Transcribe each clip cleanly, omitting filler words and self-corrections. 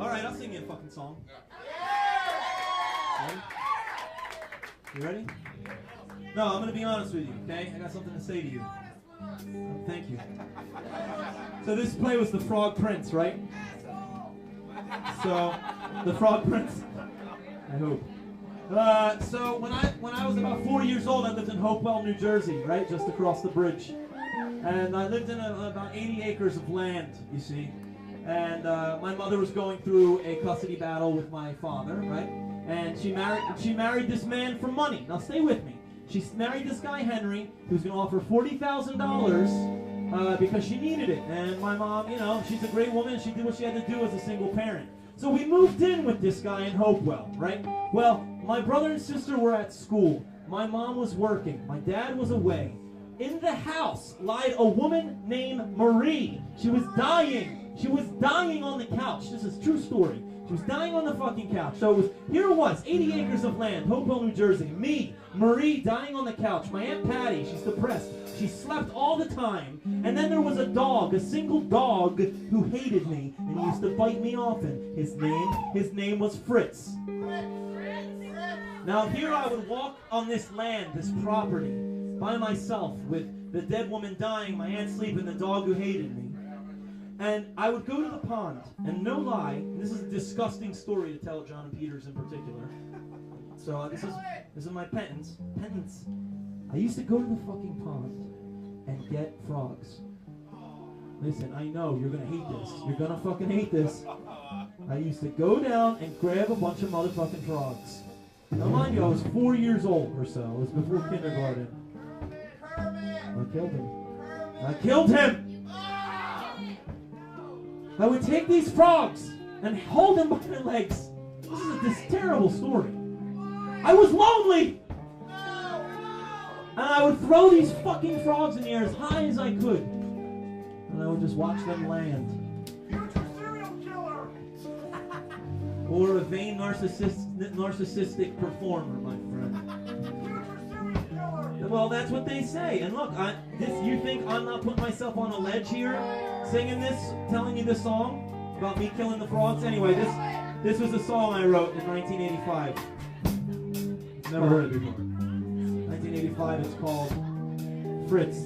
All right, I'll sing you a fucking song. Ready? You ready? No, I'm going to be honest with you, okay? I got something to say to you. Thank you. So this play was The Frog Prince, right? So, The Frog Prince. I hope. So when I was about 4 years old, I lived in Hopewell, New Jersey, right? Just across the bridge. And I lived in about 80 acres of land, you see. And my mother was going through a custody battle with my father, right? And she married this man for money. Now stay with me. She married this guy, Henry, who's going to offer $40,000 because she needed it. And my mom, you know, she's a great woman. She did what she had to do as a single parent. So we moved in with this guy in Hopewell, right? Well, my brother and sister were at school. My mom was working. My dad was away. In the house lied a woman named Marie. She was dying. She was dying on the couch. This is a true story. She was dying on the fucking couch. So here it was, 80 acres of land, Hopewell, New Jersey. Me, Marie, dying on the couch. My Aunt Patty, she's depressed. She slept all the time. And then there was a dog, a single dog, who hated me. And he used to bite me often. His name was Fritz. Now here I would walk on this land, this property, by myself, with the dead woman dying, my aunt sleeping, the dog who hated me. And I would go to the pond, and no lie, and this is a disgusting story to tell John and Peters in particular. So this is my penance. I used to go to the fucking pond and get frogs. Listen, I know you're gonna hate this. You're gonna fucking hate this. I used to go down and grab a bunch of motherfucking frogs. Now mind you, I was 4 years old or so. It was before kindergarten. I killed him! I would take these frogs and hold them by their legs. This is this terrible story. I was lonely! And I would throw these fucking frogs in the air as high as I could. And I would just watch them land. Future serial killer! Or a vain narcissistic performer, my friend. Well, that's what they say. And look, you think I'm not putting myself on a ledge here, singing this, telling you this song about me killing the frogs? Anyway, this was a song I wrote in 1985. Never heard it before. 1985. It's called Fritz.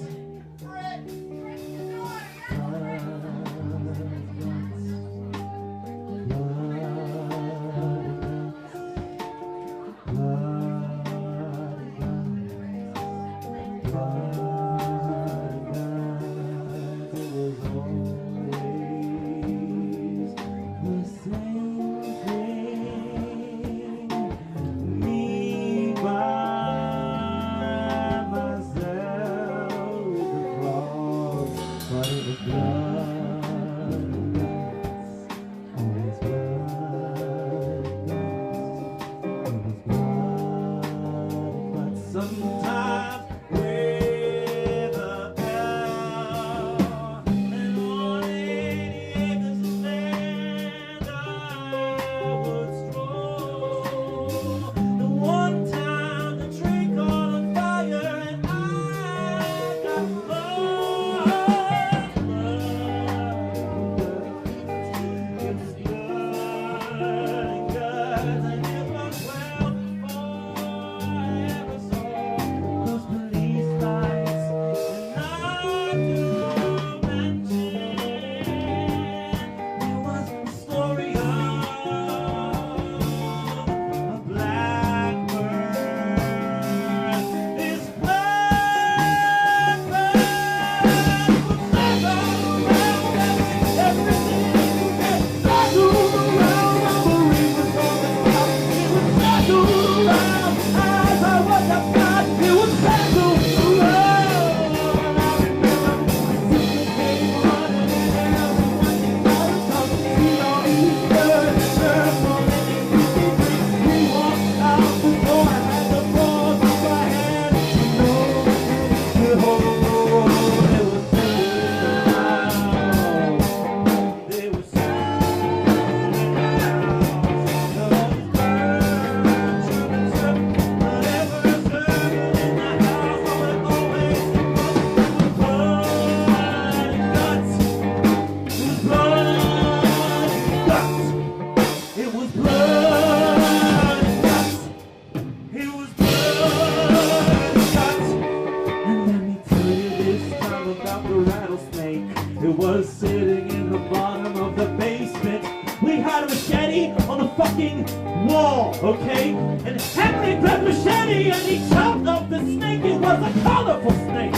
It was sitting in the bottom of the basement. We had a machete on the fucking wall, okay? And Henry grabbed a machete and he chopped up the snake. It was a colorful snake.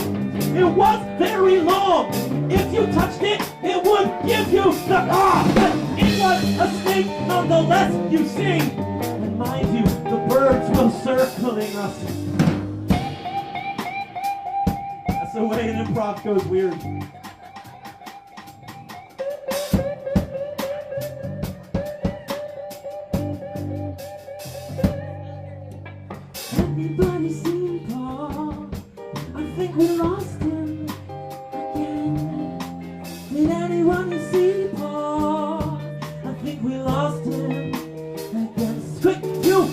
It was very long. If you touched it, it would give you the but it was a snake nonetheless, you see. And mind you, the birds were circling us. That's the way an improv goes weird. Everybody seen Paul. I think we lost him again. Did anyone see Paul? I think we lost him again. Quick,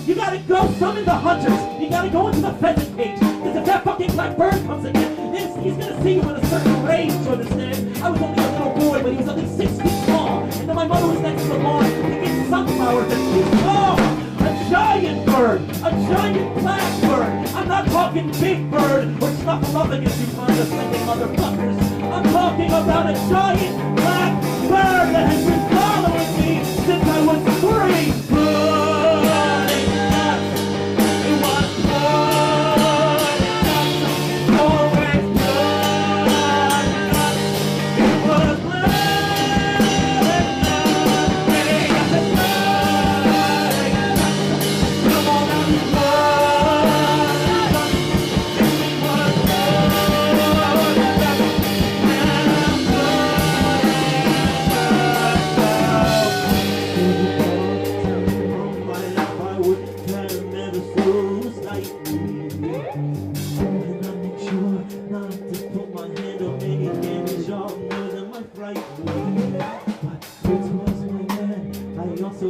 you gotta go summon the hunters. You gotta go into the pheasant cage. Because if that fucking black bird comes again, he's gonna see you in a certain range, you understand? I was only a little boy, but he was at least 6 feet tall. And then my mother was next to the lawn picking sunflowers, and she saw a giant bird, a giant black bird. I'm not talking big bird or snuffleupagus, you condescending motherfuckers. I'm talking about a giant black bird that has been following me since I was 3. It was blood. Always blood. It was blood. Come on out, blood. It was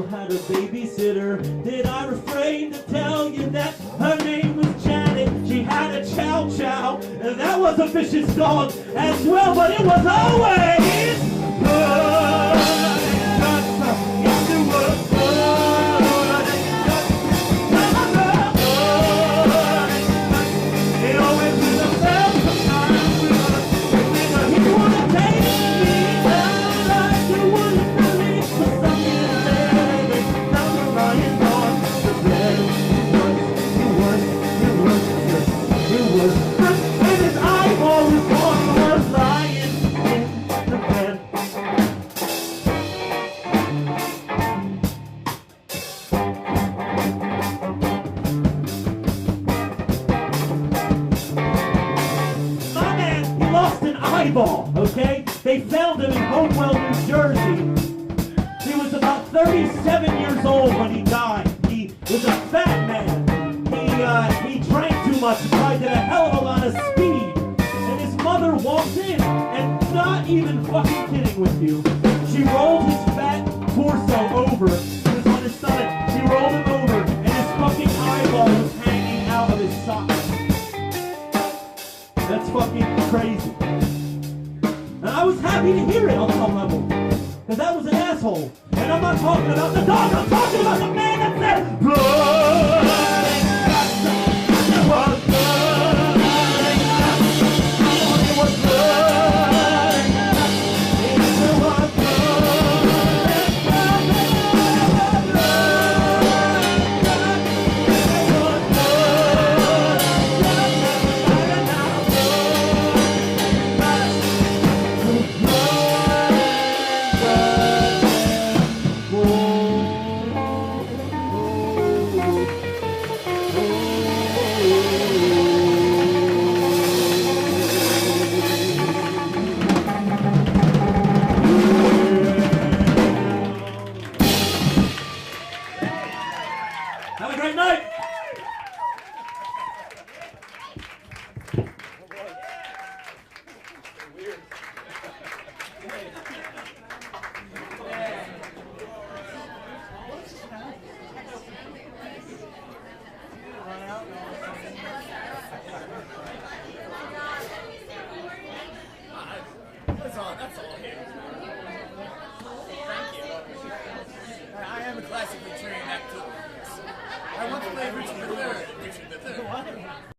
had a babysitter. Did I refrain to tell you that her name was Janet? She had a chow chow, and that was a vicious dog as well, but it was always good. Yes, it was good. It always was a bell sometimes. If you want to take me down like you would for me, for something to say, now you're lying on the bed. It was, and his eyeball was gone, was lying in the bed. My man, he lost an eyeball, okay? They found him in Hopewell, New Jersey. He was about 37 years old when he died. He was a fat man. He drank too much, tried at a hell of a lot of speed. And his mother walked in, and not even fucking kidding with you, she rolled his fat torso over. He was on his stomach. She rolled him over, and his fucking eyeball was hanging out of his socket. That's fucking crazy. And I was happy to hear it on some level. Because that was an asshole. And I'm not talking about the dog, I'm talking about the man that said, blood and guts. It was blood and guts. It was blood and guts. It was blood and guts. It was blood and guts. It was blood and guts. Have a great night. That's all here. Thank you. I am a classically trained actor. I once played Richard III.